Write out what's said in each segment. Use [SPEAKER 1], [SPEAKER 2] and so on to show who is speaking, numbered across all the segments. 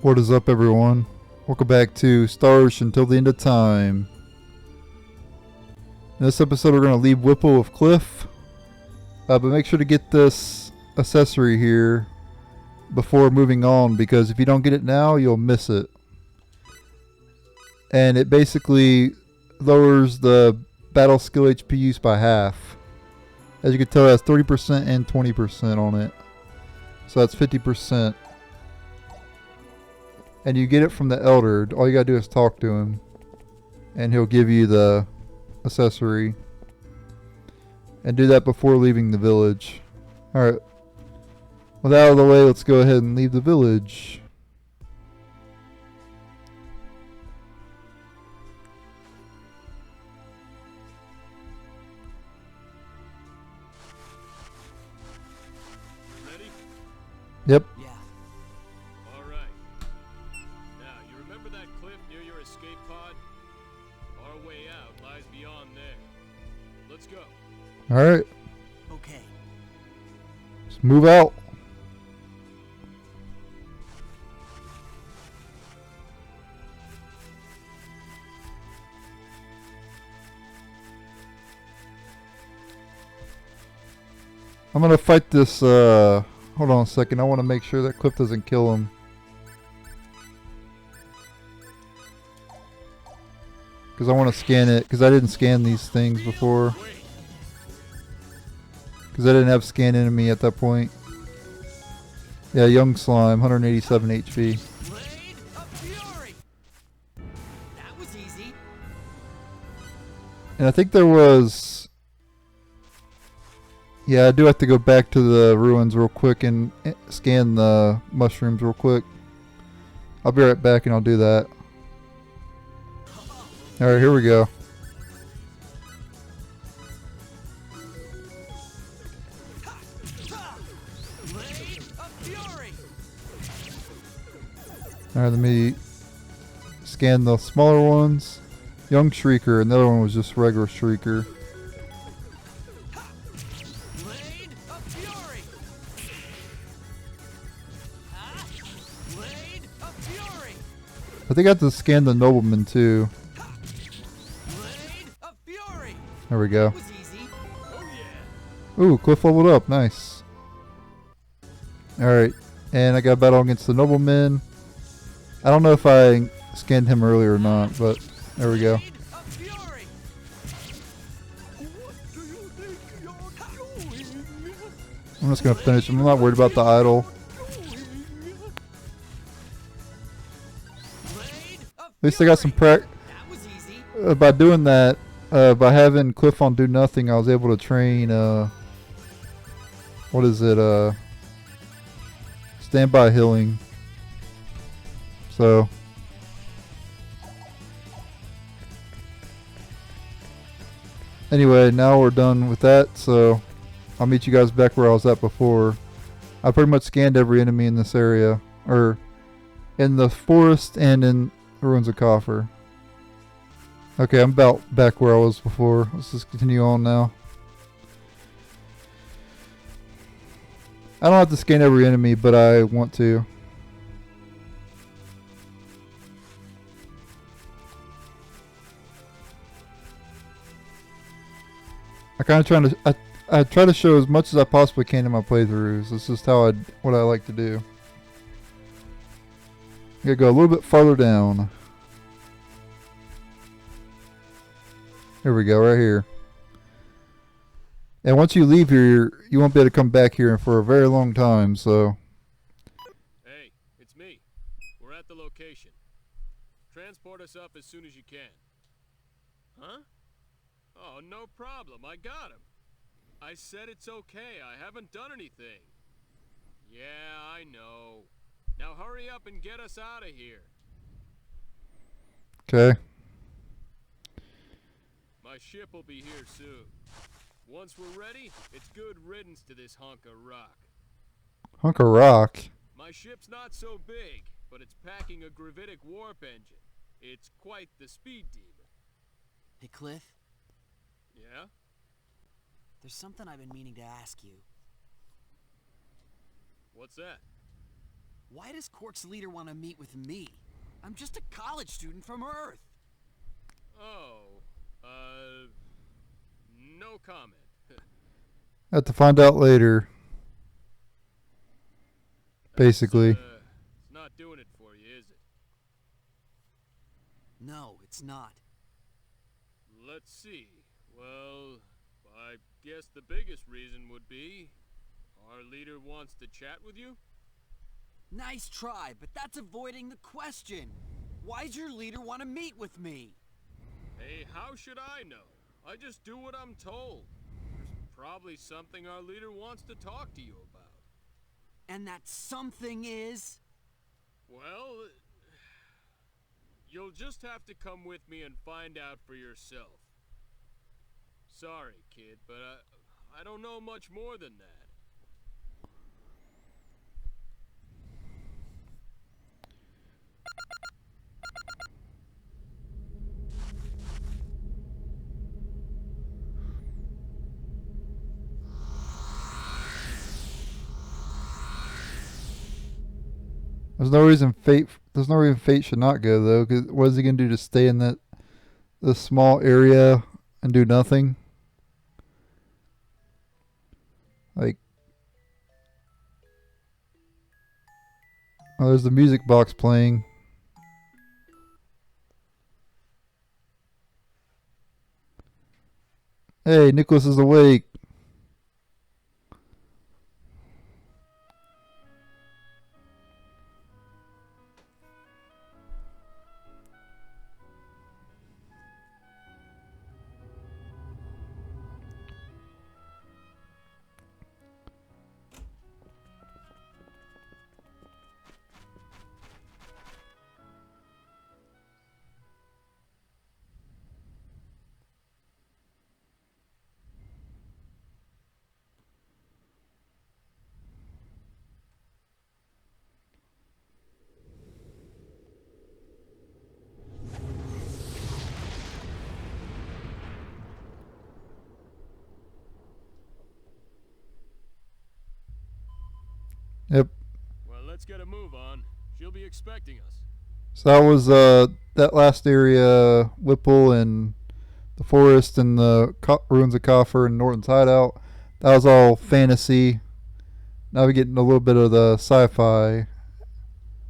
[SPEAKER 1] What is up, everyone? Welcome back to Stars Until the End of Time. In this episode, we're going to leave Whipple with Cliff, but make sure to get this accessory here before moving on, because if you don't get it now, you'll miss it. And it basically lowers the battle skill HP use by half. As you can tell, it has 30% and 20% on it, so that's 50%. And you get it from the Elder. All you gotta do is talk to him, and he'll give you the accessory. And do that before leaving the village. Alright. With that out of the way, let's go ahead and leave the village.
[SPEAKER 2] Ready?
[SPEAKER 1] Yep.
[SPEAKER 2] Yeah. All right. Now, you remember that cliff near your escape pod? Our way out lies beyond there. Let's go.
[SPEAKER 1] Alright.
[SPEAKER 2] Okay.
[SPEAKER 1] Let's move out. I'm gonna fight this, hold on a second, I want to make sure that Cliff doesn't kill him. Because I want to scan it, because I didn't scan these things before. Because I didn't have scan enemy at that point. Yeah, young slime, 187 HP.
[SPEAKER 2] That was easy.
[SPEAKER 1] And I think there was... Yeah, I do have to go back to the ruins real quick and scan the mushrooms real quick. I'll be right back and I'll do that. Alright, here we go. Alright, let me scan the smaller ones. Young Shrieker, and the other one was just regular Shrieker. I think I have to scan the nobleman too. There we go. Ooh, Cliff leveled up. Nice. Alright. And I got a battle against the nobleman. I don't know if I scanned him earlier or not, but there we go. I'm just going to finish him. I'm not worried about the idol. At least I got some practice. By doing that, by having Cliff on do nothing, I was able to train, what is it, standby healing. So, anyway, now we're done with that, so I'll meet you guys back where I was at before. I pretty much scanned every enemy in this area, or in the forest and in Ruins of Coffer. Okay, I'm about back where I was before. Let's just continue on now. I don't have to scan every enemy, but I want to. I kind of trying to. I try to show as much as I possibly can in my playthroughs. This is how what I like to do. Gotta go a little bit farther down. Here we go, right here. And once you leave here, you won't be able to come back here for a very long time, so...
[SPEAKER 2] Hey, it's me. We're at the location. Transport us up as soon as you can. Huh? Oh, no problem. I got him. I said it's okay. I haven't done anything. Yeah, I know. Now hurry up and get us out of here.
[SPEAKER 1] Okay.
[SPEAKER 2] My ship will be here soon. Once we're ready, it's good riddance to this hunk of rock.
[SPEAKER 1] Hunk of rock?
[SPEAKER 2] My ship's not so big, but it's packing a gravitic warp engine. It's quite the speed demon.
[SPEAKER 3] Hey, Cliff,
[SPEAKER 2] Yeah?
[SPEAKER 3] there's something I've been meaning to ask you.
[SPEAKER 2] What's that?
[SPEAKER 3] Why does Quark's leader want to meet with me? I'm just a college student from Earth.
[SPEAKER 2] Oh, no comment.
[SPEAKER 1] Have to find out later. Basically.
[SPEAKER 2] It's not doing it for you, is it?
[SPEAKER 3] No, it's not.
[SPEAKER 2] Let's see. Well, I guess the biggest reason would be our leader wants to chat with you?
[SPEAKER 3] Nice try, but that's avoiding the question. Why'd your leader want to meet with me?
[SPEAKER 2] Hey, how should I know? I just do what I'm told. There's probably something our leader wants to talk to you about.
[SPEAKER 3] And that something is...
[SPEAKER 2] Well, you'll just have to come with me and find out for yourself. Sorry, kid, but I don't know much more than that.
[SPEAKER 1] There's no reason Fate should not go though. Cause what is he gonna do? Just stay in this small area and do nothing? Like, oh, there's the music box playing. Hey, Nicholas is awake. Yep.
[SPEAKER 2] Well, let's get a move on. She'll be expecting us.
[SPEAKER 1] So that was that last area, Whipple and the forest and the ruins of Coffer and Norton's hideout. That was all fantasy. Now we're getting a little bit of the sci-fi.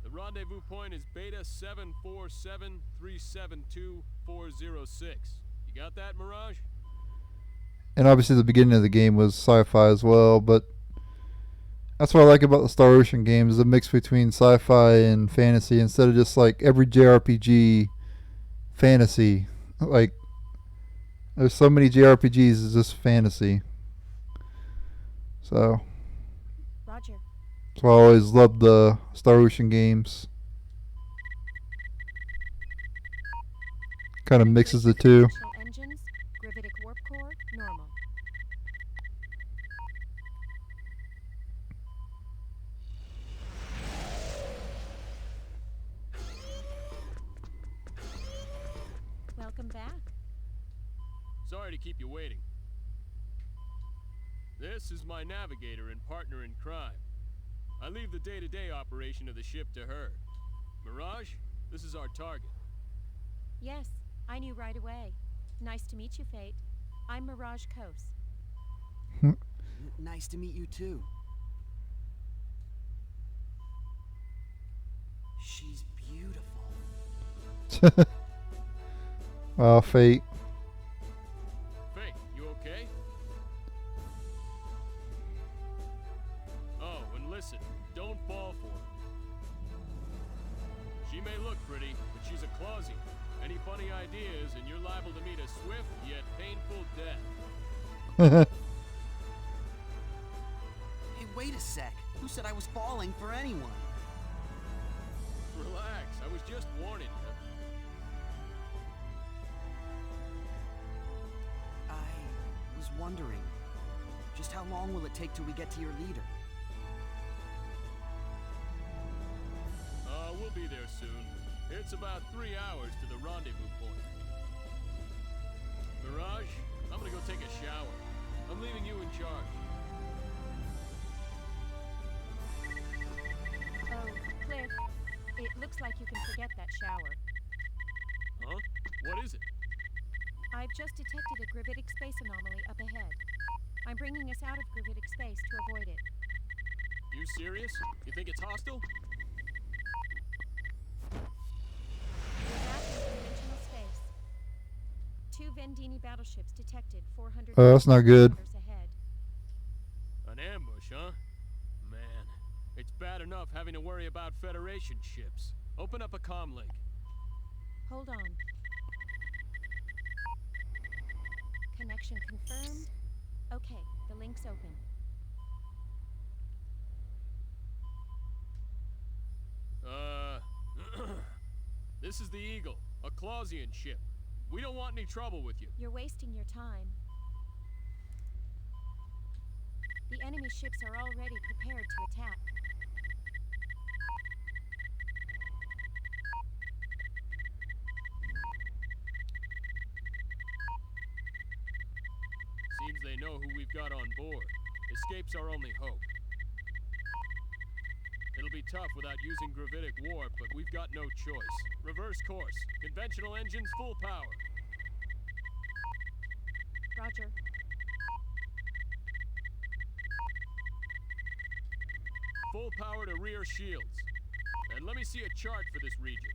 [SPEAKER 2] The rendezvous point is Beta 747372406. You got that, Mirage?
[SPEAKER 1] And obviously the beginning of the game was sci-fi as well, but that's what I like about the Star Ocean games, the mix between sci-fi and fantasy instead of just like every JRPG fantasy. Like, there's so many JRPGs is just fantasy. So
[SPEAKER 4] Roger.
[SPEAKER 1] that's why I always loved the Star Ocean games. Kind of mixes the two.
[SPEAKER 4] Engines, gravitic warp core, normal. Welcome back.
[SPEAKER 2] Sorry to keep you waiting. This is my navigator and partner in crime. I leave the day-to-day operation of the ship to her. Mirage, this is our target.
[SPEAKER 4] Yes, I knew right away. Nice to meet you, Fate. I'm Mirage Coase.
[SPEAKER 3] Nice to meet you too. She's beautiful.
[SPEAKER 1] Wow, Fate.
[SPEAKER 2] Faye, you okay? Oh, and listen, don't fall for her. She may look pretty, but she's a clausy. Any funny ideas, and you're liable to meet a swift yet painful death.
[SPEAKER 3] Hey, wait a sec. Who said I was falling for anyone?
[SPEAKER 2] Relax, I was just warning you.
[SPEAKER 3] I was wondering, just how long will it take till we get to your leader?
[SPEAKER 2] We'll be there soon. It's about 3 hours to the rendezvous point. Mirage, I'm gonna go take a shower. I'm leaving you in charge.
[SPEAKER 4] Oh, Looks like you can forget that shower.
[SPEAKER 2] Huh? What is it?
[SPEAKER 4] I've just detected a gravitic space anomaly up ahead. I'm bringing us out of gravitic space to avoid it.
[SPEAKER 2] You serious? You think it's hostile?
[SPEAKER 4] We're back in conventional space. 2 Vendini battleships detected 400
[SPEAKER 1] That's not good.
[SPEAKER 4] kilometers ahead.
[SPEAKER 2] An ambush, huh? Man, it's bad enough having to worry about Federation ships. Open up a comm link.
[SPEAKER 4] Hold on. Connection confirmed. Okay, the link's open.
[SPEAKER 2] This is the Eagle, a Clausian ship. We don't want any trouble with you.
[SPEAKER 4] You're wasting your time. The enemy ships are already prepared to attack.
[SPEAKER 2] Seems they know who we've got on board. Escape's our only hope. It'll be tough without using gravitic warp, but we've got no choice. Reverse course. Conventional engines full power.
[SPEAKER 4] Roger.
[SPEAKER 2] Full power to rear shields. And let me see a chart for this region.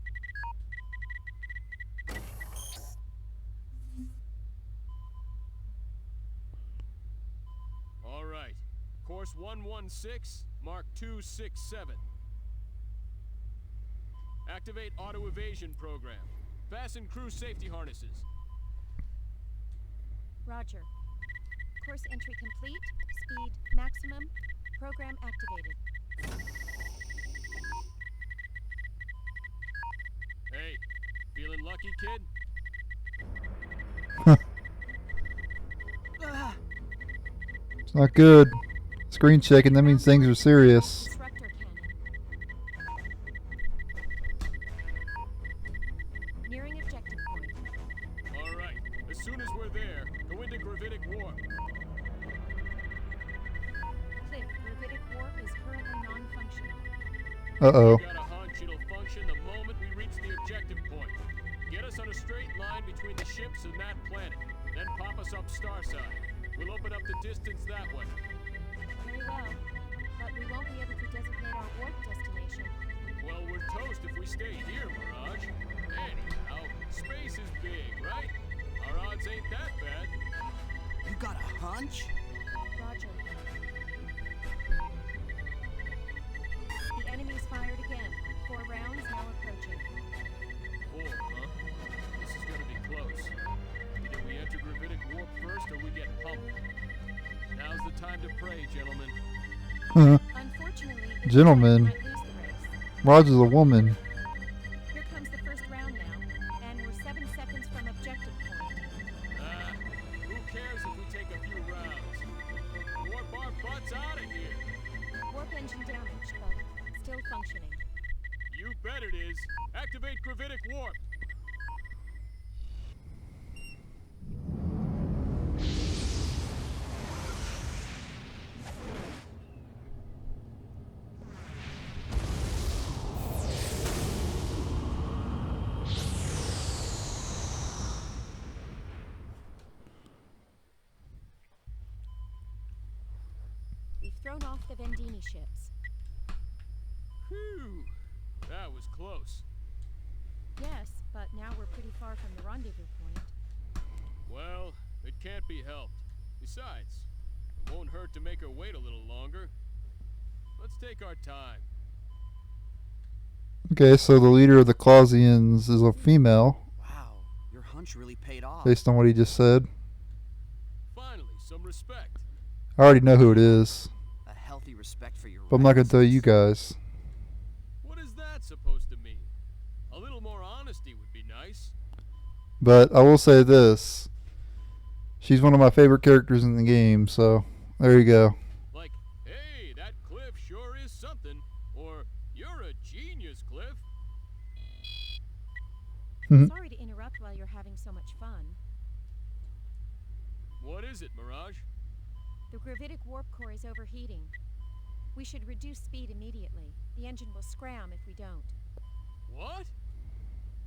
[SPEAKER 2] All right. Course 116, Mark 267. Activate auto evasion program. Fasten crew safety harnesses.
[SPEAKER 4] Roger. Course entry complete. Speed maximum. Program activated.
[SPEAKER 2] Hey, feeling lucky, kid?
[SPEAKER 3] Ah,
[SPEAKER 1] It's not good. Screen checking, that means things are serious.
[SPEAKER 4] Disruptor cannon. Nearing objective point.
[SPEAKER 2] All right. As soon as we're there, go into gravitic warp.
[SPEAKER 4] Cliff, gravitic warp is currently non-functional.
[SPEAKER 1] Uh-oh.
[SPEAKER 2] Got a hunch it'll function the moment we reach the objective point. Get us on a straight line between the ships and that planet. Then pop us up starside. We'll open up the distance that way.
[SPEAKER 4] Very well. But we won't be able to designate our warp destination.
[SPEAKER 2] Well, we're toast if we stay here, Mirage. Anyhow, space is big, right? Our odds ain't that bad.
[SPEAKER 3] you got a hunch?
[SPEAKER 4] Roger. The enemy's fired again. 4 rounds now approaching.
[SPEAKER 2] 4, huh? This is gonna be close. Either we enter gravitic warp first or we get pummeled. Now's the time to pray, gentlemen.
[SPEAKER 4] Unfortunately, the
[SPEAKER 1] Gentlemen.
[SPEAKER 4] might lose the race.
[SPEAKER 1] Roger's a woman.
[SPEAKER 4] Here comes the first round now, and we're 7 seconds from objective point.
[SPEAKER 2] Who cares if we take a few rounds? Warp our butts out of here.
[SPEAKER 4] Warp engine damaged, but still functioning.
[SPEAKER 2] You bet it is. Activate gravitic warp.
[SPEAKER 4] We've thrown off the Vendini ships.
[SPEAKER 2] Whew. That was close.
[SPEAKER 4] Yes, but now we're pretty far from the rendezvous point.
[SPEAKER 2] Well, it can't be helped. Besides, it won't hurt to make her wait a little longer. Let's take our time.
[SPEAKER 1] Okay, so the leader of the Clausians is a female,
[SPEAKER 3] Wow, your hunch really paid off.
[SPEAKER 1] based on what he just said.
[SPEAKER 2] Finally, some respect.
[SPEAKER 1] I already know who it is,
[SPEAKER 3] A healthy respect for your
[SPEAKER 1] but I'm not going to tell
[SPEAKER 3] rights.
[SPEAKER 1] you guys.
[SPEAKER 2] What is that supposed to mean? A little more honesty would be nice.
[SPEAKER 1] But I will say this. She's one of my favorite characters in the game, so there you go.
[SPEAKER 2] Like, hey, that Cliff sure is something. Or, you're a genius, Cliff.
[SPEAKER 4] Sorry to interrupt while you're having so much fun.
[SPEAKER 2] What is it, Mirage?
[SPEAKER 4] The gravitic warp core is overheating. We should reduce speed immediately. The engine will scram if we don't.
[SPEAKER 2] What?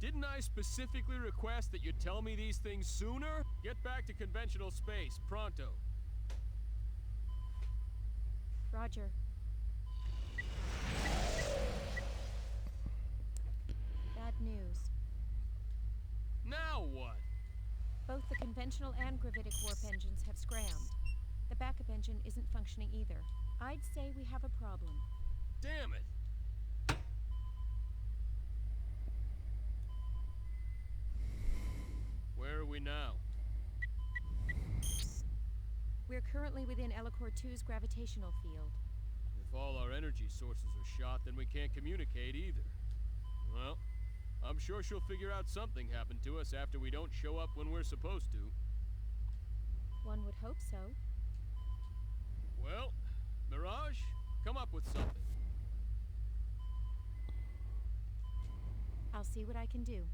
[SPEAKER 2] Didn't I specifically request that you tell me these things sooner? Get back to conventional space, pronto.
[SPEAKER 4] Roger. Bad news.
[SPEAKER 2] Now what?
[SPEAKER 4] Both the conventional and gravitic warp engines have scrammed. The backup engine isn't functioning either. I'd say we have a problem.
[SPEAKER 2] Damn it! Where are we now?
[SPEAKER 4] We're currently within Elecor II's gravitational field.
[SPEAKER 2] If all our energy sources are shot, then we can't communicate either. Well, I'm sure she'll figure out something happened to us after we don't show up when we're supposed to.
[SPEAKER 4] One would hope so.
[SPEAKER 2] Well, Mirage, come up with something.
[SPEAKER 4] I'll see what I can do.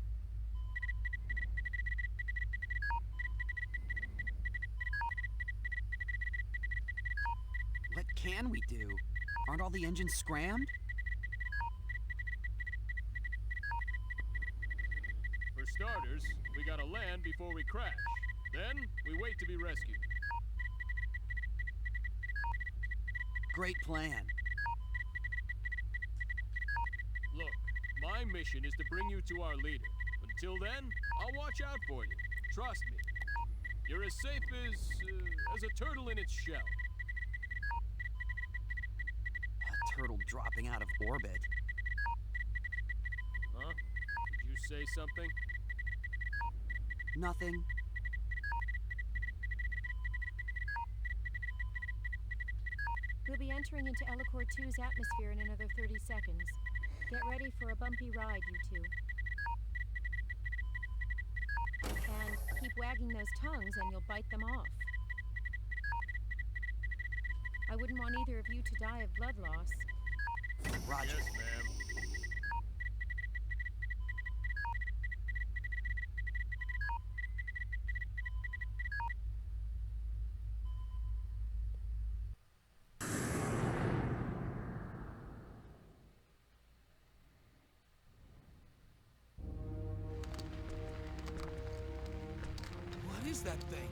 [SPEAKER 3] What can we do? Aren't all the engines scrammed?
[SPEAKER 2] For starters, we gotta land before we crash. Then, we wait to be rescued.
[SPEAKER 3] Great plan.
[SPEAKER 2] Look, my mission is to bring you to our leader. Until then, I'll watch out for you. Trust me. You're as safe as a turtle in its shell.
[SPEAKER 3] A turtle dropping out of orbit.
[SPEAKER 2] Huh? Did you say something?
[SPEAKER 3] Nothing.
[SPEAKER 4] We'll be entering into Elecor II's atmosphere in another 30 seconds. Get ready for a bumpy ride, you two. And keep wagging those tongues and you'll bite them off. I wouldn't want either of you to die of blood loss.
[SPEAKER 3] Roger.
[SPEAKER 2] Yes, ma'am.
[SPEAKER 3] What is that thing?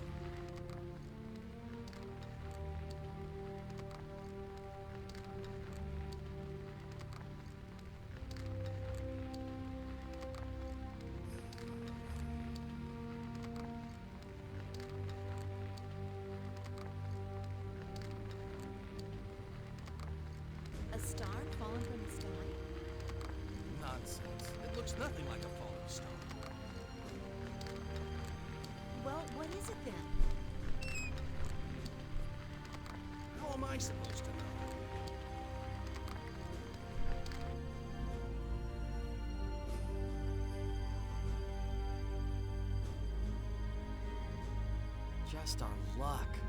[SPEAKER 4] A star fallen from the sky?
[SPEAKER 3] Nonsense. It looks nothing like a falling star.
[SPEAKER 4] Well, what is it then?
[SPEAKER 3] How am I supposed to know? Just our luck.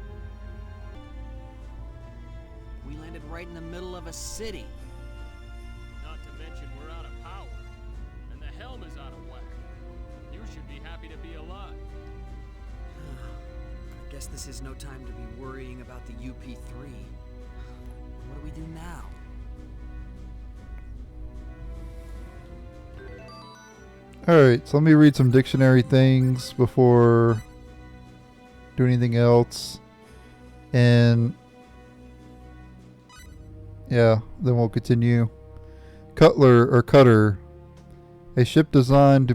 [SPEAKER 3] We landed right in the middle of a city.
[SPEAKER 2] Not to mention we're out of power. And the helm is out of whack. You should be happy to be alive.
[SPEAKER 3] I guess this is no time to be worrying about the UP3. What do we do now?
[SPEAKER 1] Alright, so let me read some dictionary things before do anything else. And yeah, then we'll continue. Cutler or cutter. A ship designed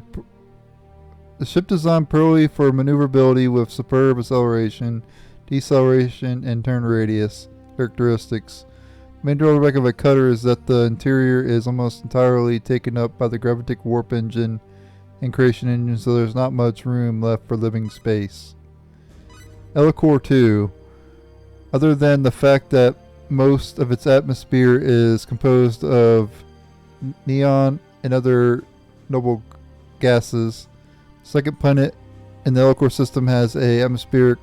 [SPEAKER 1] purely for maneuverability with superb acceleration, deceleration, and turn radius characteristics. Main drawback of a cutter is that the interior is almost entirely taken up by the gravitic warp engine and creation engine, so there's not much room left for living space. Elecor II. Other than the fact that most of its atmosphere is composed of neon and other noble gases, second planet in the Elecor system has a atmospheric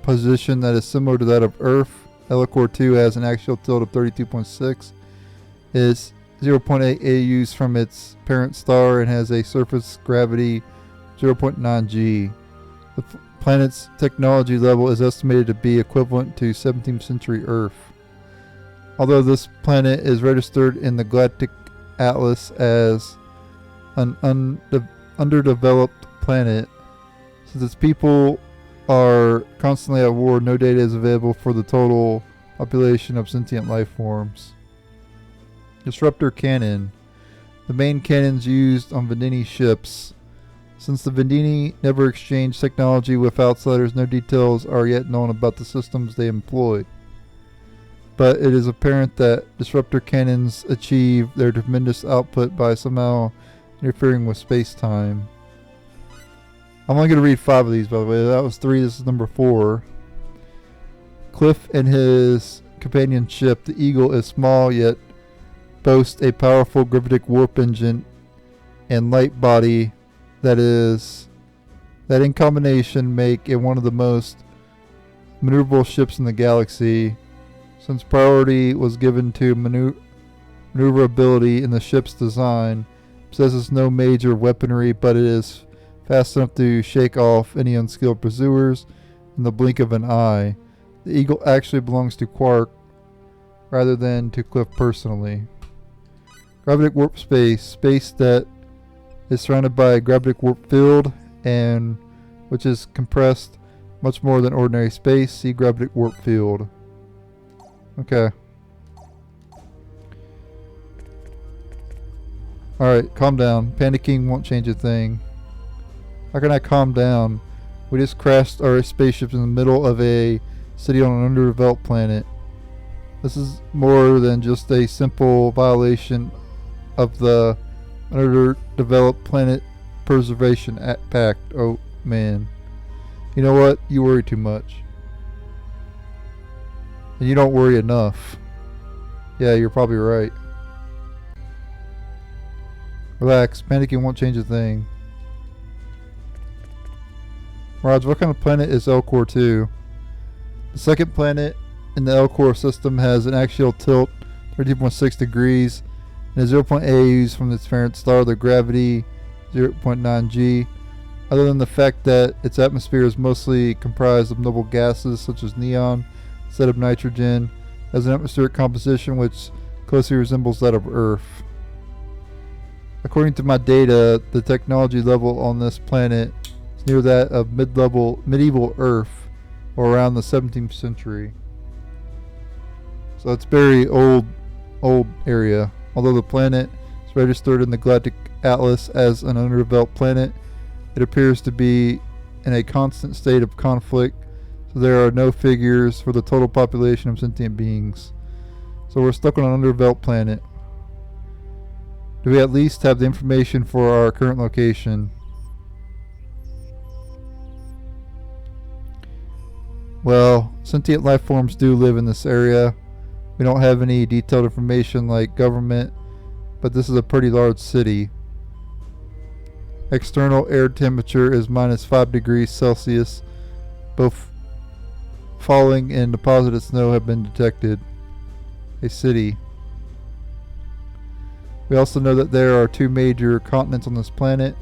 [SPEAKER 1] composition that is similar to that of Earth. Elecor II has an axial tilt of 32.6, is 0.8 AUs from its parent star, and has a surface gravity 0.9 G. The planet's technology level is estimated to be equivalent to 17th century Earth. Although this planet is registered in the Atlas as an underdeveloped planet. Since its people are constantly at war, no data is available for the total population of sentient life forms. Disruptor Cannon. The main cannons used on Vendini ships. Since the Vendini never exchanged technology with outsiders, no details are yet known about the systems they employ. But it is apparent that disruptor cannons achieve their tremendous output by somehow interfering with space-time. I'm only going to read 5 of these, by the way. That was 3. This is number 4. Cliff and his companion ship, the Eagle, is small yet boasts a powerful gravitic warp engine and light body that in combination make it one of the most maneuverable ships in the galaxy. Since priority was given to maneuverability in the ship's design, it possesses no major weaponry, but it is fast enough to shake off any unskilled pursuers in the blink of an eye. The Eagle actually belongs to Quark rather than to Cliff personally. Gravitic warp space that is surrounded by a gravitic warp field and which is compressed much more than ordinary space. See gravitic warp field. Okay. Alright, calm down. Panicking won't change a thing. How can I calm down? We just crashed our spaceship in the middle of a city on an underdeveloped planet. This is more than just a simple violation of the Underdeveloped Planet Preservation Pact. Oh, man. You know what? You worry too much. And you don't worry enough. Yeah, you're probably right. Relax. Panicking won't change a thing. Mirage, what kind of planet is Elecor II? The second planet in the Elecor system has an axial tilt 13.6 degrees and a 0.8 AUs from its parent star, the gravity 0.9 G. Other than the fact that its atmosphere is mostly comprised of noble gases such as neon instead of nitrogen, it has an atmospheric composition which closely resembles that of Earth. According to my data, the technology level on this planet is near that of medieval Earth, or around the 17th century. So it's very old area. Although the planet is registered in the Galactic Atlas as an underdeveloped planet, it appears to be in a constant state of conflict, so there are no figures for the total population of sentient beings. So we're stuck on an underdeveloped planet. Do we at least have the information for our current location? Well, sentient life forms do live in this area. We don't have any detailed information like government, but this is a pretty large city. External air temperature is -5 degrees Celsius. Both falling and deposited snow have been detected. A city. We also know that there are 2 major continents on this planet.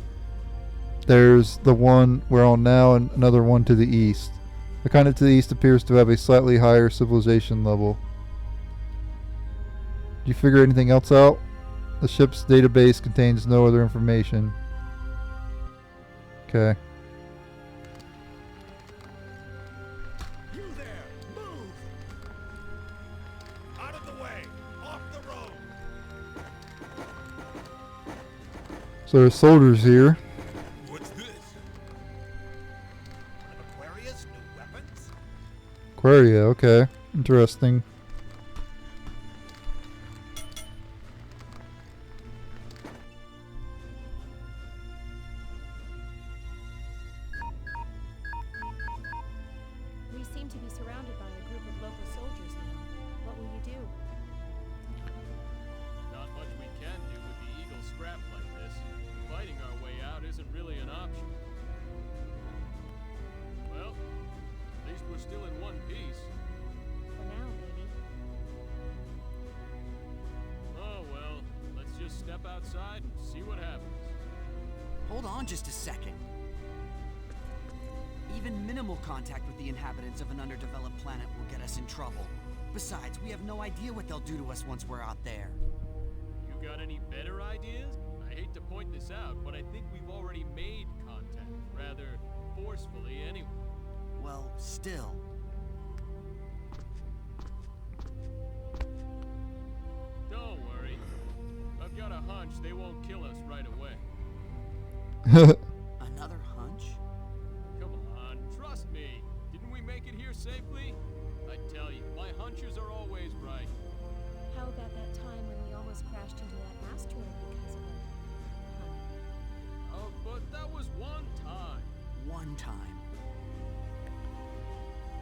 [SPEAKER 1] There's the one we're on now and another one to the east. The continent to the east appears to have a slightly higher civilization level. Did you figure anything else out? The ship's database contains no other information. Okay.
[SPEAKER 5] You there! Move! Out of the way! Off the road!
[SPEAKER 1] So there's soldiers here.
[SPEAKER 5] What's this? One of Aquaria's new weapons?
[SPEAKER 1] Aquaria, okay. Interesting.
[SPEAKER 4] We seem to be surrounded by a group of local soldiers now. What will you do?
[SPEAKER 2] Not much we can do with the Eagle scrapped like this. Fighting our way out isn't really an option. Well, at least we're still in one piece.
[SPEAKER 4] For now, maybe.
[SPEAKER 2] Oh well, let's just step outside and see what happens.
[SPEAKER 3] Hold on just a second. Even minimal contact with the inhabitants of an underdeveloped planet will get us in trouble. Besides, we have no idea what they'll do to us once we're out there.
[SPEAKER 2] You got any better ideas? I hate to point this out, but I think we've already made contact, rather forcefully anyway.
[SPEAKER 3] Well, still.
[SPEAKER 2] Don't worry. I've got a hunch they won't kill us right away.
[SPEAKER 3] Another hunch?
[SPEAKER 2] Come on, trust me. Didn't we make it here safely? I tell you, my hunches are always right.
[SPEAKER 4] How about that time when we almost crashed into that asteroid because of it?
[SPEAKER 2] Oh, but that was one time.
[SPEAKER 3] One time.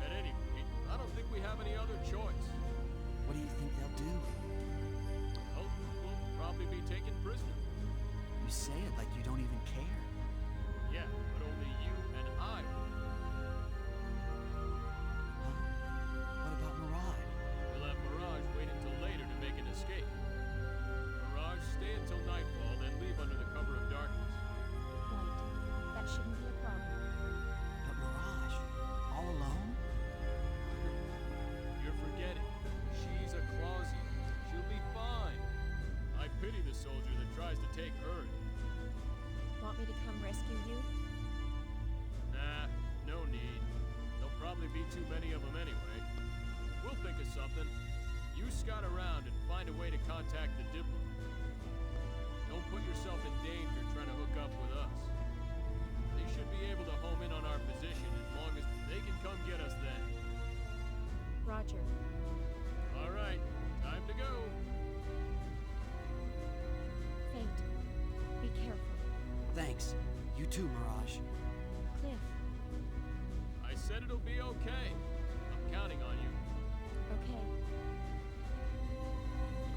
[SPEAKER 2] At any rate, I don't think we have any other choice.
[SPEAKER 3] What do you think they'll do?
[SPEAKER 2] Well, we'll probably be taken prisoner.
[SPEAKER 3] You say it like you don't even care.
[SPEAKER 2] Yeah, but only you and I will.
[SPEAKER 3] What about Mirage?
[SPEAKER 2] We'll have Mirage wait until later to make an escape. Mirage, stay until nightfall, then leave under the cover of darkness.
[SPEAKER 4] Right. That shouldn't be a problem.
[SPEAKER 3] But Mirage, all alone?
[SPEAKER 2] You're forgetting. She's a Clausian. She'll be fine. I pity the soldier that tries to take her.
[SPEAKER 4] Want me to come rescue you?
[SPEAKER 2] Nah, no need. There'll probably be too many of them anyway. We'll think of something. You scout around and find a way to contact the Diplo. Don't put yourself in danger trying to hook up with us. They should be able to home in on our position as long as they can come get us then.
[SPEAKER 4] Roger.
[SPEAKER 2] All right, time to go.
[SPEAKER 4] Fate. Be careful.
[SPEAKER 3] Thanks. You too, Mirage.
[SPEAKER 4] Cliff.
[SPEAKER 2] I said it'll be okay. I'm counting on you.
[SPEAKER 4] Okay.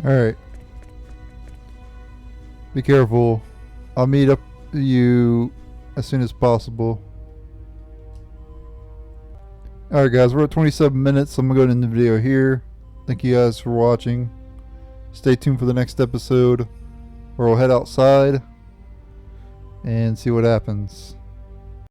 [SPEAKER 1] Alright. Be careful. I'll meet up with you as soon as possible. Alright guys, we're at 27 minutes. I'm going to go to end the video here. Thank you guys for watching. Stay tuned for the next episode where we'll head outside and see what happens.